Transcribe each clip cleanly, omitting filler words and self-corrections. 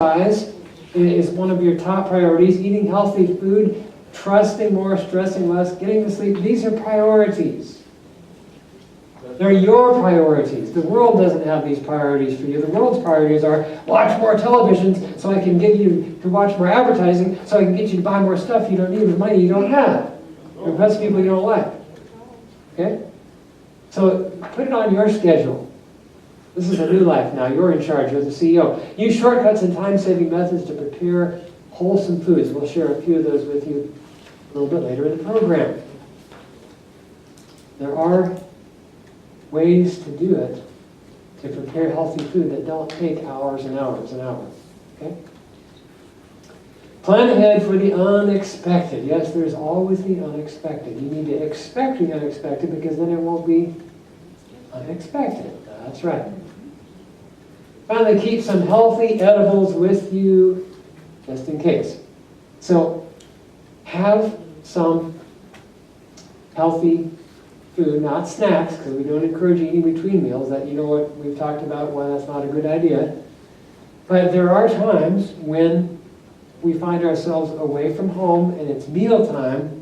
exercise is one of your top priorities, eating healthy food, trusting more, stressing less, getting to sleep, these are priorities. They're your priorities. The world doesn't have these priorities for you. The world's priorities are watch more televisions so I can get you to watch more advertising, so I can get you to buy more stuff you don't need with money you don't have. Or impress people you don't like. Okay? So put it on your schedule. This is a new life now. You're in charge. You're the CEO. Use shortcuts and time-saving methods to prepare wholesome foods. We'll share a few of those with you a little bit later in the program. There are ways to do it, to prepare healthy food that don't take hours and hours and hours. Okay? Plan ahead for the unexpected. Yes, there's always the unexpected. You need to expect the unexpected because then it won't be unexpected. That's right. Finally, keep some healthy edibles with you just in case. So, have some healthy food, not snacks, because we don't encourage eating between meals. That, you know what we've talked about, why that's not a good idea. But there are times when we find ourselves away from home and it's mealtime,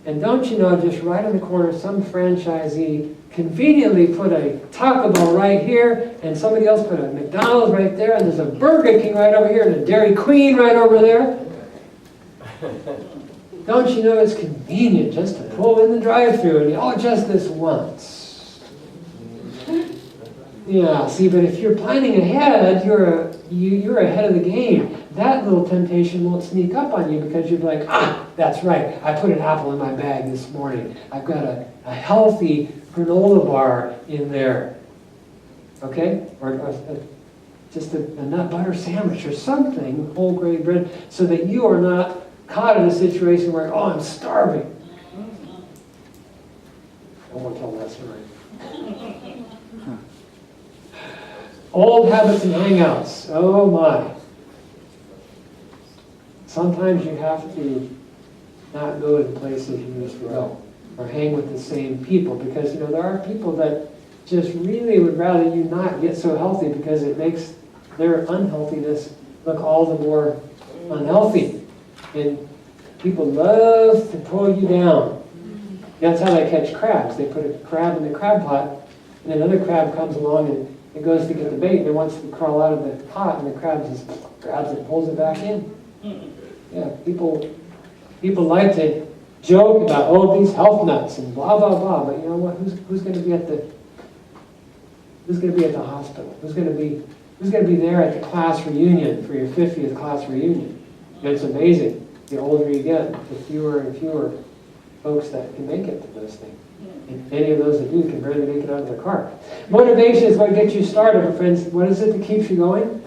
and don't you know, just right in the corner, some franchisee conveniently put a Taco Bell right here, and somebody else put a McDonald's right there, and there's a Burger King right over here, and a Dairy Queen right over there. Don't you know it's convenient just to pull in the drive-thru and just this once. Yeah, see, but if you're planning ahead, you're ahead of the game. That little temptation won't sneak up on you because you're like, that's right, I put an apple in my bag this morning. I've got a healthy granola bar in there. Okay? Or just a nut butter sandwich or something, whole grain bread, so that you are not caught in a situation where, I'm starving. I won't tell that story. Old habits and hangouts. Oh my. Sometimes you have to not go to the places you used to go, or hang with the same people, because there are people that just really would rather you not get so healthy because it makes their unhealthiness look all the more unhealthy. And people love to pull you down. That's how they catch crabs. They put a crab in the crab pot, and another crab comes along and it goes to get the bait, and it wants to crawl out of the pot, and the crab just grabs it and pulls it back in. Yeah, people like to joke about, these health nuts and blah blah blah, but you know what? Who's going to be at the hospital? Who's going to be there at the class reunion for your 50th class reunion? And it's amazing. The older you get, the fewer and fewer folks that can make it to those things. And any of those that do can barely make it out of their car. Motivation is what gets you started, my friends. What is it that keeps you going?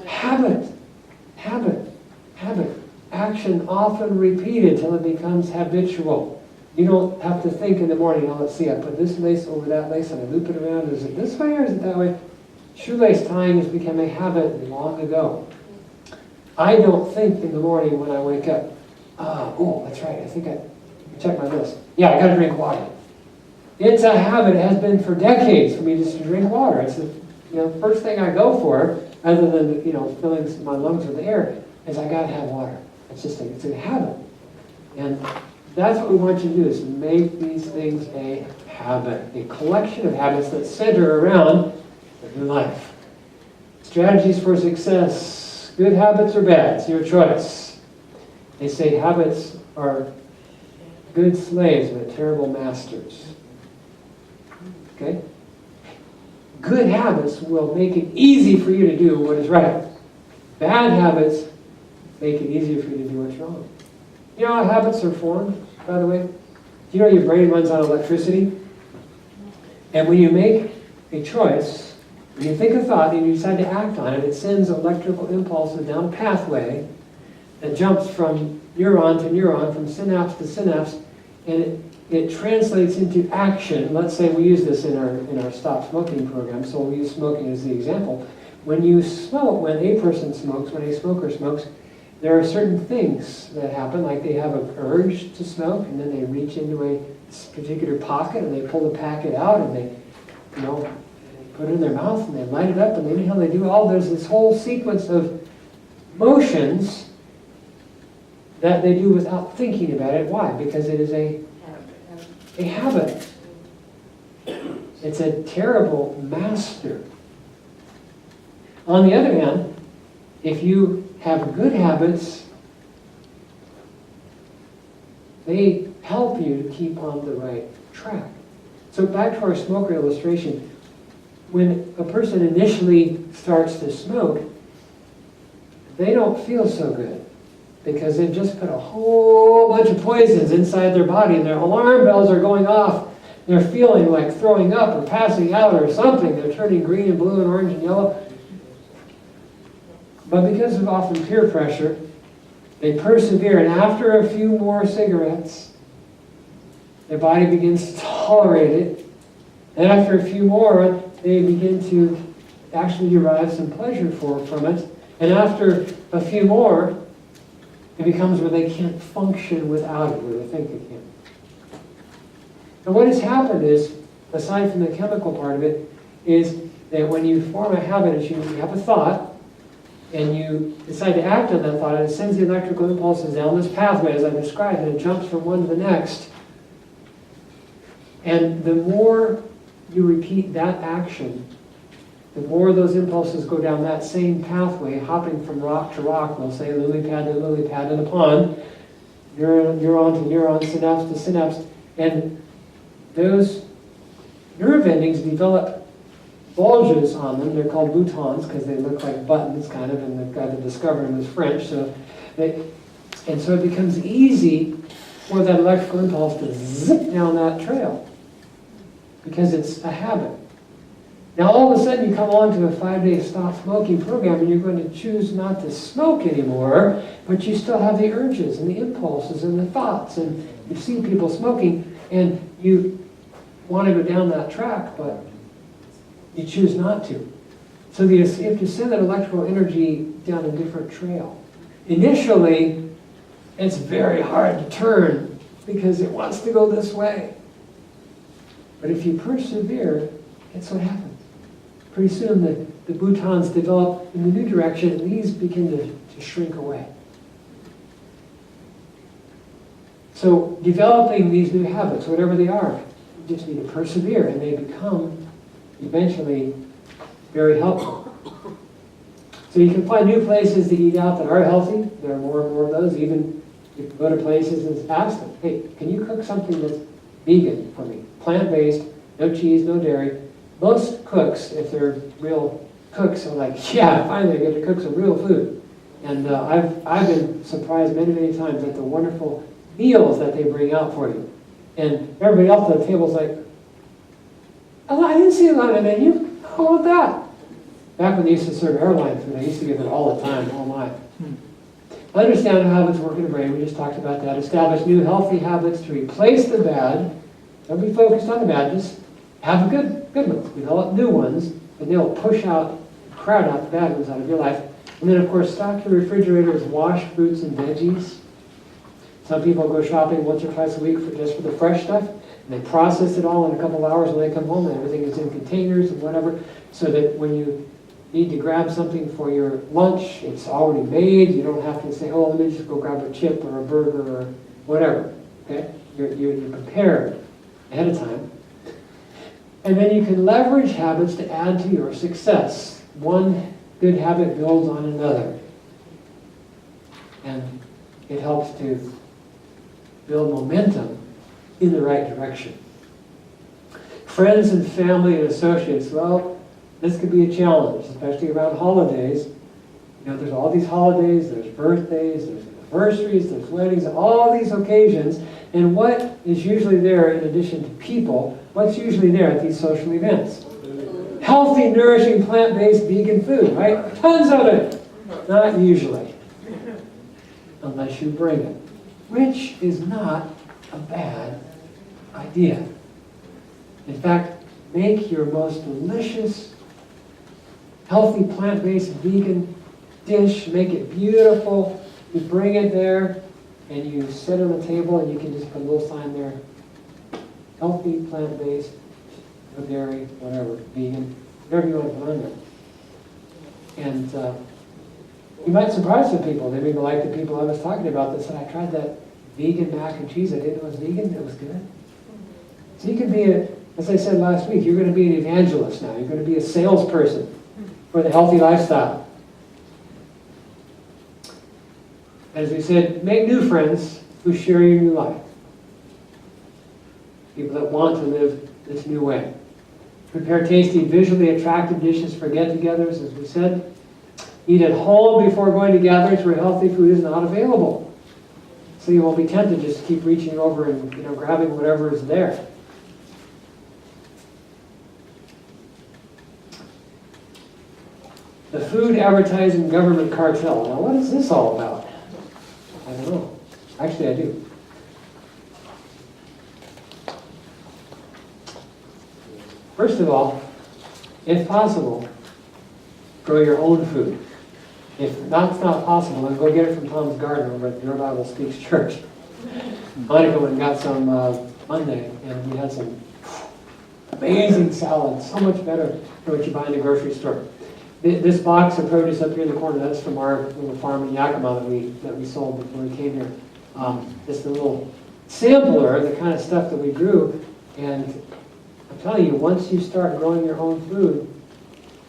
Habit. Action often repeated till it becomes habitual. You don't have to think in the morning, let's see, I put this lace over that lace and I loop it around. Is it this way or is it that way? Shoelace tying has become a habit long ago. I don't think in the morning when I wake up, that's right, I think I check my list. Yeah, I got to drink water. It's a habit, it has been for decades for me just to drink water. It's the first thing I go for, other than filling my lungs with air, is I got to have water. It's a habit. And that's what we want you to do, is make these things a habit, a collection of habits that center around your life. Strategies for success. Good habits or bad, it's your choice. They say habits are good slaves but terrible masters. Okay? Good habits will make it easy for you to do what is right. Bad habits make it easier for you to do what's wrong. You know how habits are formed, by the way? Do you know your brain runs on electricity? And when you make a choice, when you think a thought and you decide to act on it, it sends electrical impulses down a pathway that jumps from neuron to neuron, from synapse to synapse, and it translates into action. Let's say we use this in our Stop Smoking program, so we'll use smoking as the example. When you smoke, when a person smokes, when a smoker smokes, there are certain things that happen, like they have an urge to smoke, and then they reach into a particular pocket and they pull the packet out and they, put it in their mouth and they light it up and they inhale, they do all, there's this whole sequence of motions that they do without thinking about it. Why? Because it is a habit. It's a terrible master. On the other hand, if you have good habits, they help you to keep on the right track. So back to our smoker illustration. When a person initially starts to smoke, they don't feel so good because they've just put a whole bunch of poisons inside their body and their alarm bells are going off. They're feeling like throwing up or passing out or something. They're turning green and blue and orange and yellow. But because of often peer pressure, they persevere, and after a few more cigarettes, their body begins to tolerate it. And after a few more, they begin to actually derive some pleasure from it. And after a few more, it becomes where they can't function without it, where they think they can. And what has happened is, aside from the chemical part of it, is that when you form a habit, is you have a thought, and you decide to act on that thought, and it sends the electrical impulses down this pathway, as I described, and it jumps from one to the next. And the more you repeat that action, the more those impulses go down that same pathway, hopping from rock to rock, we'll say lily pad to lily pad in a pond, neuron to neuron, synapse to synapse, and those nerve endings develop bulges on them. They're called boutons because they look like buttons, kind of, and the guy that discovered them was French. So it becomes easy for that electrical impulse to zip down that trail because it's a habit. Now all of a sudden you come on to a 5-day stop smoking program and you're going to choose not to smoke anymore, but you still have the urges and the impulses and the thoughts, and you see people smoking and you want to go down that track, but you choose not to. So you have to send that electrical energy down a different trail. Initially, it's very hard to turn because it wants to go this way. But if you persevere, that's what happens. Pretty soon the boutons develop in the new direction and these begin to shrink away. So developing these new habits, whatever they are, you just need to persevere and they become eventually very helpful. So you can find new places to eat out that are healthy. There are more and more of those. Even you can go to places and ask them, hey, can you cook something that's vegan for me? Plant-based, no cheese, no dairy. Most cooks, if they're real cooks, are like, yeah, finally I get to cook some real food. And I've been surprised many, many times at the wonderful meals that they bring out for you. And everybody else at the table's like, oh, I didn't see it on the menu. How about that? Back when they used to serve airline food, I used to give it all the time, all night. Understand how habits work in the brain. We just talked about that. Establish new healthy habits to replace the bad. Don't be focused on the bad. Just have good ones. Develop new ones, and they'll crowd out the bad ones out of your life. And then, of course, stock your refrigerator with washed fruits and veggies. Some people go shopping once or twice a week just for the fresh stuff, and they process it all in a couple of hours when they come home, and everything is in containers and whatever, so that when you need to grab something for your lunch, it's already made. You don't have to say, oh, let me just go grab a chip or a burger or whatever. Okay? You're prepared ahead of time. And then you can leverage habits to add to your success. One good habit builds on another. And it helps to build momentum in the right direction. Friends and family and associates, well, this could be a challenge, especially around holidays. You know, there's all these holidays, there's birthdays, there's anniversaries, there's weddings, all these occasions. And what is usually there in addition to people? What's usually there at these social events? Healthy, nourishing, plant-based, vegan food, right? Tons of it. Not usually. Unless you bring it. Which is not a bad idea. In fact, make your most delicious, healthy, plant-based, vegan dish. Make it beautiful. You bring it there, and you sit on the table, and you can just put a little sign there. Healthy, plant-based, no dairy, whatever, vegan. whatever you want to put on there. And you might surprise some people. They may be like the people I was talking about that said, I tried that vegan mac and cheese. I didn't know it was vegan. It was good. So you can be, as I said last week, you're going to be an evangelist now. You're going to be a salesperson for the healthy lifestyle. As we said, make new friends who share your new life. People that want to live this new way. Prepare tasty, visually attractive dishes for get-togethers, as we said. Eat at home before going to gatherings where healthy food is not available. So you won't be tempted just to keep reaching over and grabbing whatever is there. The food advertising government cartel. Now what is this all about? I don't know. Actually I do. First of all, if possible, grow your own food. If that's not possible, then go get it from Tom's Garden over at Your Bible Speaks Church. Monica went and got some Monday, and we had some amazing salad, so much better than what you buy in the grocery store. This box of produce up here in the corner, that's from our little farm in Yakima that we sold before we came here. Just a little sampler of the kind of stuff that we grew, and I'm telling you, once you start growing your own food,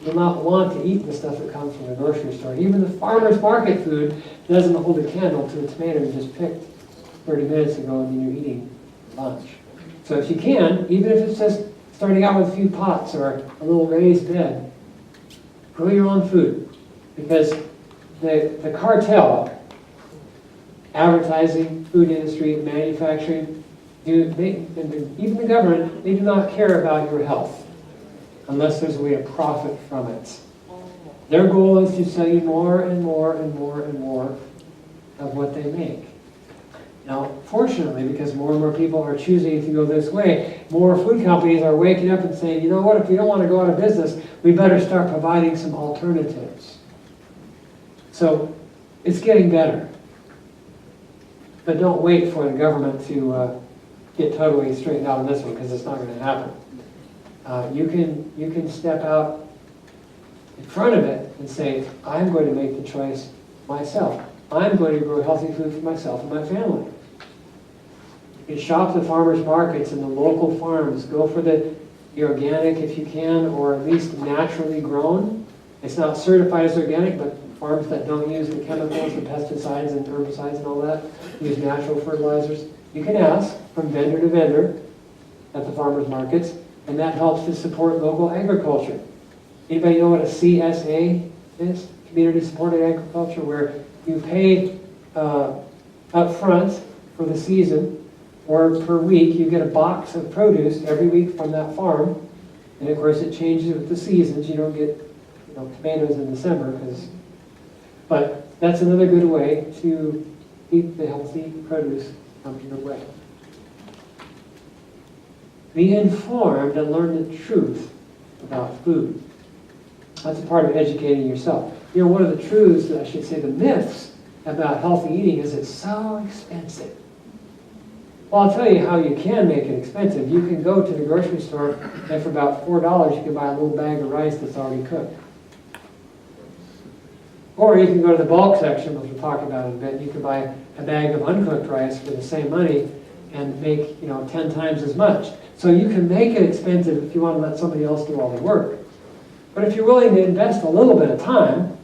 you'll not want to eat the stuff that comes from the grocery store. Even the farmer's market food doesn't hold a candle to the tomato you just picked 30 minutes ago and then you're eating lunch. So if you can, even if it's just starting out with a few pots or a little raised bed, grow your own food. Because the cartel, advertising, food industry, manufacturing, even the government, they do not care about your health unless there's a way to profit from it. Their goal is to sell you more and more and more and more of what they make. Now, fortunately, because more and more people are choosing to go this way, more food companies are waking up and saying, you know what, if we don't want to go out of business, we better start providing some alternatives. So, it's getting better. But don't wait for the government to get totally straightened out on this one, because it's not going to happen. You can step out in front of it and say, I'm going to make the choice myself. I'm going to grow healthy food for myself and my family. You can shop the farmers markets and the local farms. Go for the organic if you can, or at least naturally grown. It's not certified as organic, but farms that don't use the chemicals, the pesticides and herbicides and all that, use natural fertilizers. You can ask from vendor to vendor at the farmers markets, and that helps to support local agriculture. Anybody know what a CSA is? Community Supported Agriculture, where you pay up front for the season, or per week you get a box of produce every week from that farm. And of course it changes with the seasons. You don't get tomatoes in December, but that's another good way to keep the healthy produce coming your way. Be informed and learn the truth about food. That's a part of educating yourself. One of the truths, I should say the myths about healthy eating is it's so expensive. Well, I'll tell you how you can make it expensive. You can go to the grocery store and for about $4 you can buy a little bag of rice that's already cooked. Or you can go to the bulk section, which we'll talk about in a bit, and you can buy a bag of uncooked rice for the same money and make 10 times as much. So you can make it expensive if you want to let somebody else do all the work. But if you're willing to invest a little bit of time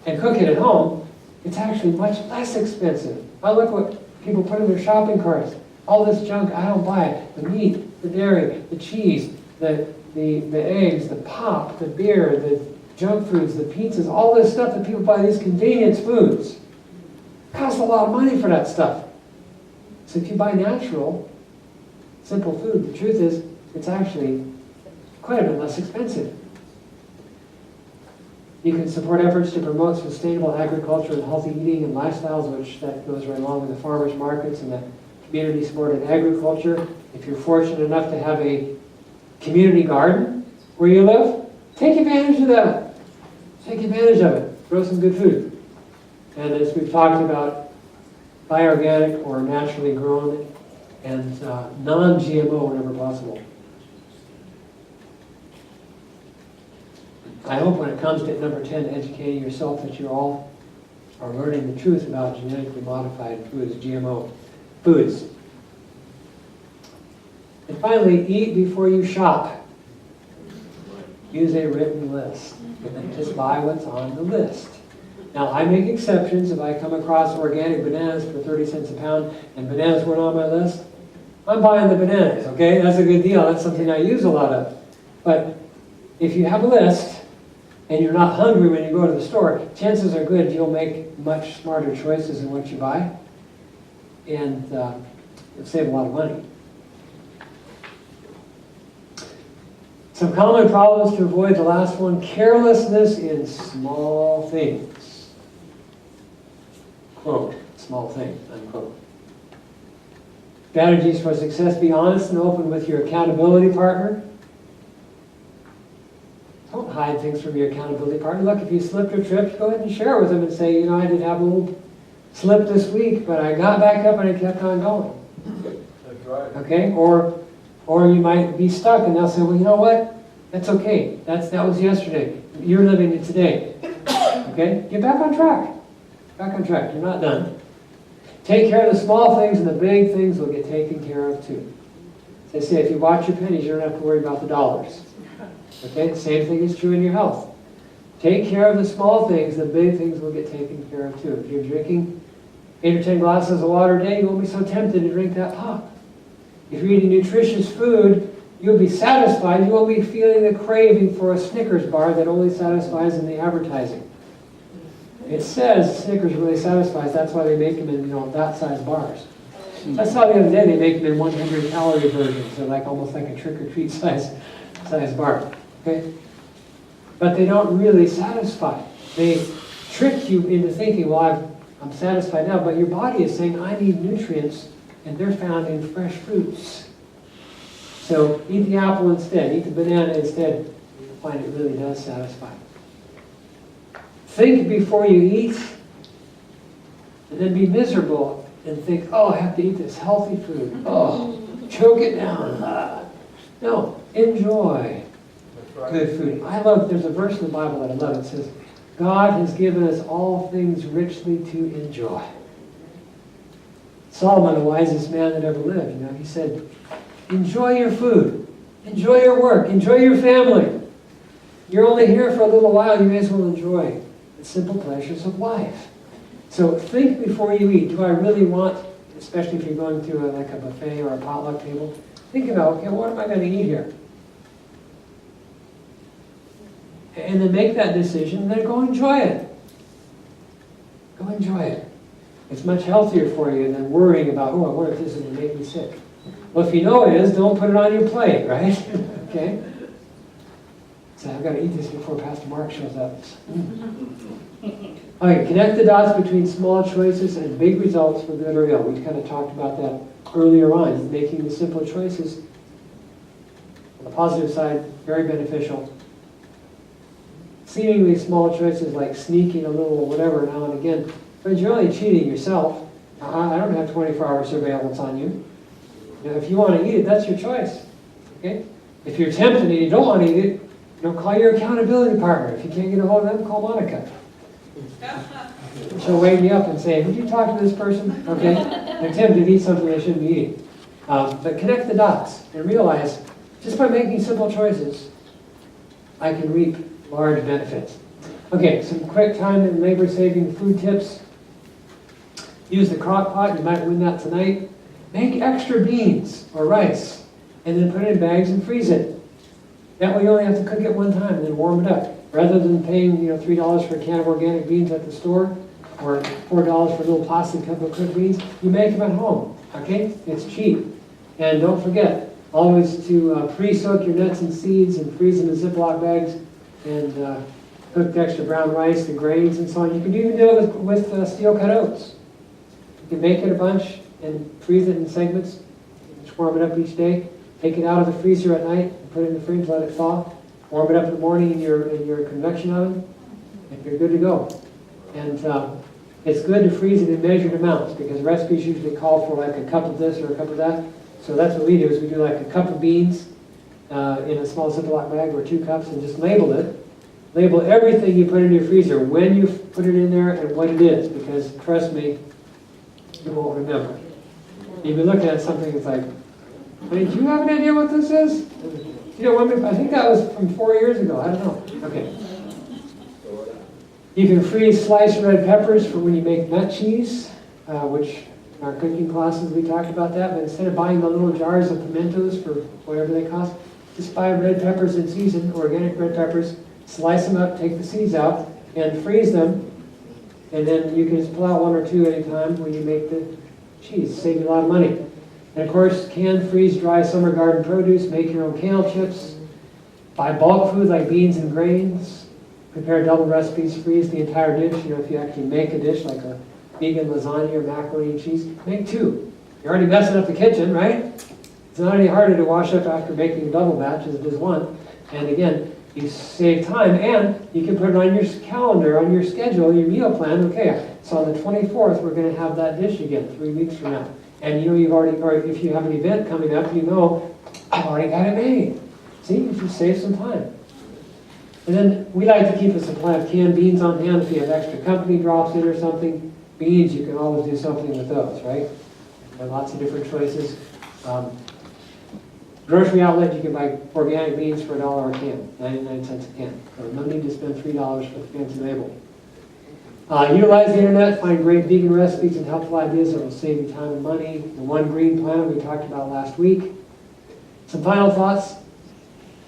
and cook it at home, it's actually much less expensive. I look what people put in their shopping carts. All this junk, I don't buy it. The meat, the dairy, the cheese, the eggs, the pop, the beer, the junk foods, the pizzas, all this stuff that people buy, these convenience foods. It costs a lot of money for that stuff. So if you buy natural, simple food, the truth is it's actually quite a bit less expensive. You can support efforts to promote sustainable agriculture and healthy eating and lifestyles, which that goes right along with the farmers markets and the community-supported agriculture. If you're fortunate enough to have a community garden where you live, take advantage of that. Take advantage of it. Grow some good food. And as we've talked about, buy organic or naturally grown and non-GMO whenever possible. I hope when it comes to number 10, educating yourself, that you all are learning the truth about genetically modified foods, GMO foods. And finally, eat before you shop. Use a written list. Just buy what's on the list. Now, I make exceptions. If I come across organic bananas for 30 cents a pound and bananas weren't on my list, I'm buying the bananas, okay? That's a good deal. That's something I use a lot of. But if you have a list and you're not hungry when you go to the store, chances are good you'll make much smarter choices in what you buy, and you'll save a lot of money. Some common problems to avoid, the last one, carelessness in small things. Quote, small thing, unquote. Strategies for success: be honest and open with your accountability partner. Don't hide things from your accountability partner. Look, if you slipped or tripped, go ahead and share it with them and say, you know, I did have a little slip this week, but I got back up and I kept on going. That's right. Okay? Or you might be stuck and they'll say, well, you know what? That's okay. That was yesterday. You're living it today. Okay? Get back on track. Back on track. You're not done. Take care of the small things and the big things will get taken care of too. They say if you watch your pennies, you don't have to worry about the dollars. Okay? The same thing is true in your health. Take care of the small things, the big things will get taken care of too. If you're drinking 8 or 10 glasses of water a day, you won't be so tempted to drink that pop. If you're eating nutritious food, you'll be satisfied. You won't be feeling the craving for a Snickers bar that only satisfies in the advertising. It says Snickers really satisfies. That's why they make them in, that size bars. I saw the other day they make them in 100-calorie versions. They're like almost like a trick-or-treat size bar. Okay? But they don't really satisfy. They trick you into thinking, well, I'm satisfied now, but your body is saying, I need nutrients, and they're found in fresh fruits. So eat the apple instead, eat the banana instead. You'll find it really does satisfy. Think before you eat, and then be miserable and think, oh, I have to eat this healthy food. Oh, choke it down. No, enjoy good food. There's a verse in the Bible that I love. It says, God has given us all things richly to enjoy. Solomon, the wisest man that ever lived, he said, enjoy your food, enjoy your work, enjoy your family. You're only here for a little while, you may as well enjoy the simple pleasures of life. So think before you eat. Do I really want, especially if you're going to a buffet or a potluck table, think about, okay, what am I going to eat here? And then make that decision, and then go enjoy it. Go enjoy it. It's much healthier for you than worrying about, I wonder if this is going to make me sick. Well, if you know it is, don't put it on your plate, right? Okay? So I've got to eat this before Pastor Mark shows up. Okay, connect the dots between small choices and big results for good or ill. We kind of talked about that earlier on. Making the simple choices, on the positive side, very beneficial. Seemingly small choices like sneaking a little whatever now and again, but you're only cheating yourself. I don't have 24-hour surveillance on you. If you want to eat it, that's your choice. Okay? If you're tempted and you don't want to eat it, call your accountability partner. If you can't get a hold of them, call Monica. She'll wake me up and say, would you talk to this person? Okay? They're tempted to eat something they shouldn't be eating. But connect the dots and realize, just by making simple choices, I can reap large benefits. Okay, some quick time and labor-saving food tips. Use the crock pot. You might win that tonight. Make extra beans or rice, and then put it in bags and freeze it. That way you only have to cook it one time and then warm it up. Rather than paying $3 for a can of organic beans at the store, or $4 for a little plastic cup of cooked beans, you make them at home. Okay? It's cheap. And don't forget, always to pre-soak your nuts and seeds and freeze them in Ziploc bags, and cook the extra brown rice, the grains, and so on. You can even do it with steel-cut oats. You can make it a bunch and freeze it in segments. Just warm it up each day. Take it out of the freezer at night and put it in the fridge, let it thaw. Warm it up in the morning in your convection oven, and you're good to go. And it's good to freeze it in measured amounts because recipes usually call for like a cup of this or a cup of that. So that's what we do, is we do like a cup of beans in a small Ziploc bag or 2 cups and just label it. Label everything you put in your freezer, when you put it in there and what it is, because trust me, you won't remember. You've been looking at something that's like, honey, do you have an idea what this is? You know, I think that was from 4 years ago. I don't know. Okay. You can freeze sliced red peppers for when you make nut cheese, which in our cooking classes we talked about that. But instead of buying the little jars of pimentos for whatever they cost, just buy red peppers in season, organic red peppers, slice them up, take the seeds out, and freeze them. And then you can just pull out 1 or 2 at a time when you make the cheese. Save you a lot of money. And of course, can freeze dry summer garden produce, make your own kale chips, buy bulk food like beans and grains, prepare double recipes, freeze the entire dish. You know, if you actually make a dish like a vegan lasagna or macaroni and cheese, make 2. You're already messing up the kitchen, right? It's not any harder to wash up after making a double batch as it is one. And again, you save time, and you can put it on your calendar, on your schedule, your meal plan. Okay, so on the 24th, we're going to have that dish again 3 weeks from now. And you know you've already, or if you have an event coming up, you know, I've already got it made. See, you just save some time. And then we like to keep a supply of canned beans on hand if you have extra company drops in or something. Beans, you can always do something with those, right? There are lots of different choices. Grocery outlet, you can buy organic beans for $1 a can, 99 cents a can. So no need to spend $3 for the fancy label. Utilize the internet, find great vegan recipes and helpful ideas that will save you time and money. The One Green Planet we talked about last week. Some final thoughts.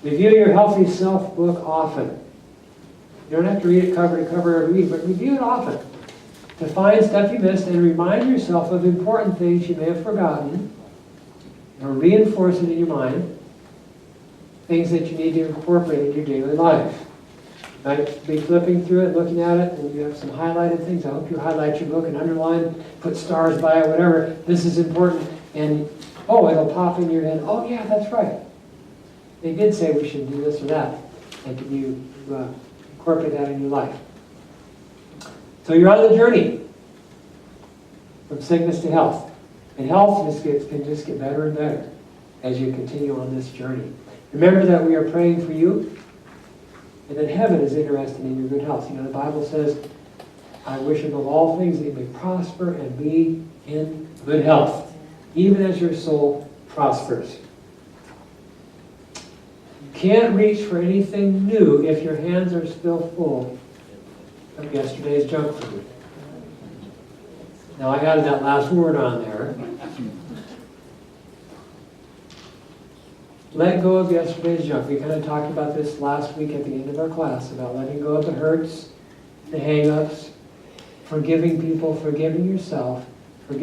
Review your Healthy Self book often. You don't have to read it cover to cover every week, but review it often. To find stuff you missed and remind yourself of important things you may have forgotten, or reinforce it in your mind, things that you need to incorporate in your daily life. You might be flipping through it, looking at it, and you have some highlighted things. I hope you highlight your book and underline, put stars by it, whatever. This is important. And, oh, it'll pop in your head. Oh, yeah, that's right. They did say we should do this or that. And can you incorporate that in your life? So you're on the journey from sickness to health. And health can just get better and better as you continue on this journey. Remember that we are praying for you, and that heaven is interested in your good health. You know, the Bible says, I wish above all things that you may prosper and be in good health, even as your soul prospers. You can't reach for anything new if your hands are still full of yesterday's junk food. Now, I added that last word on there. Let go of yesterday's junk. We kind of talked about this last week at the end of our class, about letting go of the hurts, the hang-ups, forgiving people, forgiving yourself for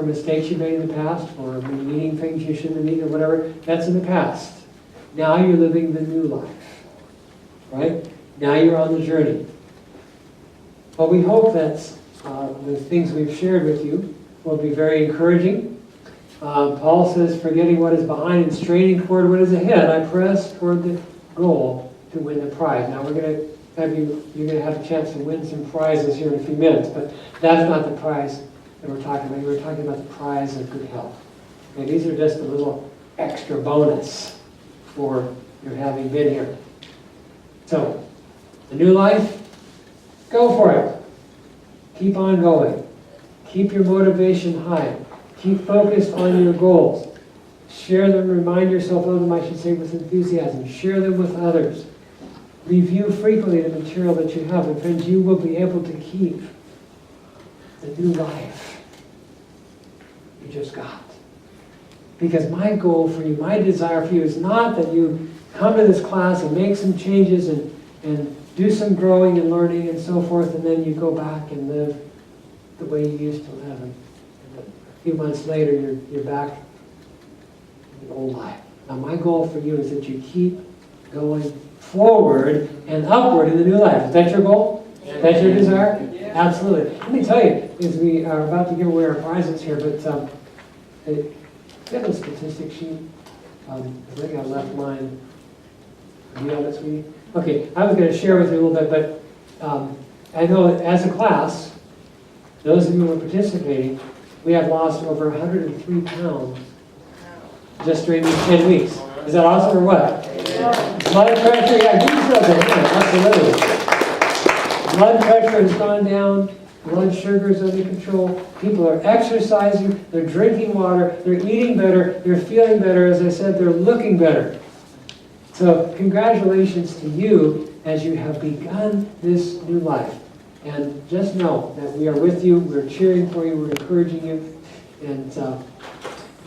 mistakes you made in the past, for eating things you shouldn't have eaten or whatever. That's in the past. Now you're living the new life, right? Now you're on the journey. But we hope that the things we've shared with you will be very encouraging. Paul says, forgetting what is behind and straining toward what is ahead, I press toward the goal to win the prize. Now you're going to have a chance to win some prizes here in a few minutes, but that's not the prize that we're talking about. We're talking about the prize of good health. Okay, these are just a little extra bonus for your having been here. So, the new life, go for it. Keep on going. Keep your motivation high. Keep focused on your goals. Share them, remind yourself of them, I should say, with enthusiasm. Share them with others. Review frequently the material that you have, and friends, you will be able to keep the new life you just got. Because my goal for you, my desire for you is not that you come to this class and make some changes and do some growing and learning and so forth, and then you go back and live the way you used to live. And a few months later, you're back in the old life. Now, my goal for you is that you keep going forward and upward in the new life. Is that your goal? Is that your desire? Yeah. Absolutely. Let me tell you, as we are about to give away our prizes here, but do you have a statistic sheet? I think I left mine. Do you have it, sweetie? Okay, I was going to share with you a little bit, but I know as a class, those of you who are participating, we have lost over 103 pounds just during these 10 weeks. Is that awesome or what? Blood pressure, yeah, give yourself a hand, absolutely. Blood pressure has gone down, blood sugar is under control, people are exercising, they're drinking water, they're eating better, they're feeling better, as I said, they're looking better. So congratulations to you as you have begun this new life. And just know that we are with you, we're cheering for you, we're encouraging you. And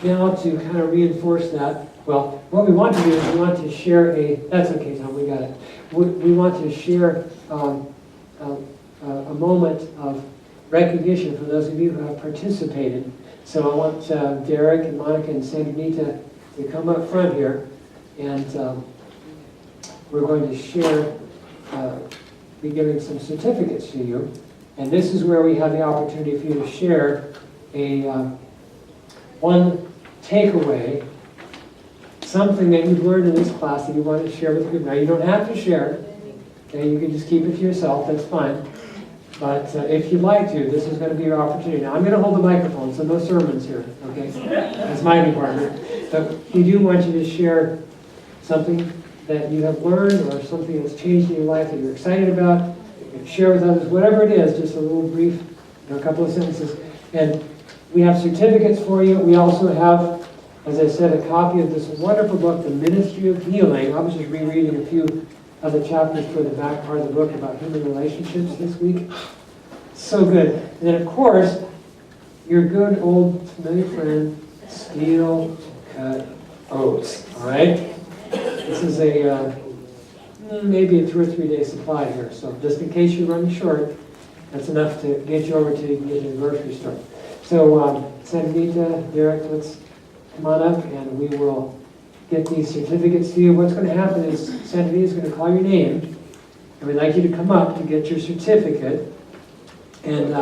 now to kind of reinforce that, well, what we want to do is we want to share that's okay, Tom, we got it. We want to share a moment of recognition for those of you who have participated. So I want Derek and Monica and Sandra to come up front here. And we're going to share, be giving some certificates to you. And this is where we have the opportunity for you to share one takeaway, something that you've learned in this class that you want to share with people. Now, you don't have to share. Okay, you can just keep it to yourself. That's fine. But if you'd like to, this is going to be your opportunity. Now, I'm going to hold the microphone, so no sermons here. Okay, that's my department. But we do want you to share something that you have learned or something that's changed in your life that you're excited about. You can share with others, whatever it is, just a little brief, a couple of sentences. And we have certificates for you. We also have, as I said, a copy of this wonderful book, The Ministry of Healing. I was just rereading a few of the chapters for the back part of the book about human relationships this week. So good. And then, of course, your good old familiar friend, Steel Cut Oats. All right? This is maybe a 2 or 3 day supply here. So just in case you run short, that's enough to get you over to get to the grocery store. So, Sandra, Derek, let's come on up and we will get these certificates to you. What's going to happen is Sandra is going to call your name and we'd like you to come up to get your certificate. And,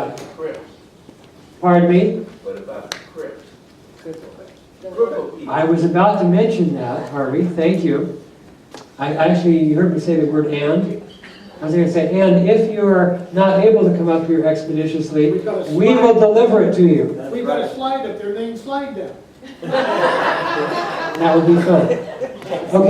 pardon me? What about Crips? I was about to mention that, Harvey. Thank you. You heard me say the word and. I was going to say, and if you are not able to come up here expeditiously, we will deliver it to you. We've got a slide up there named Slide Down. That would be fun. Okay.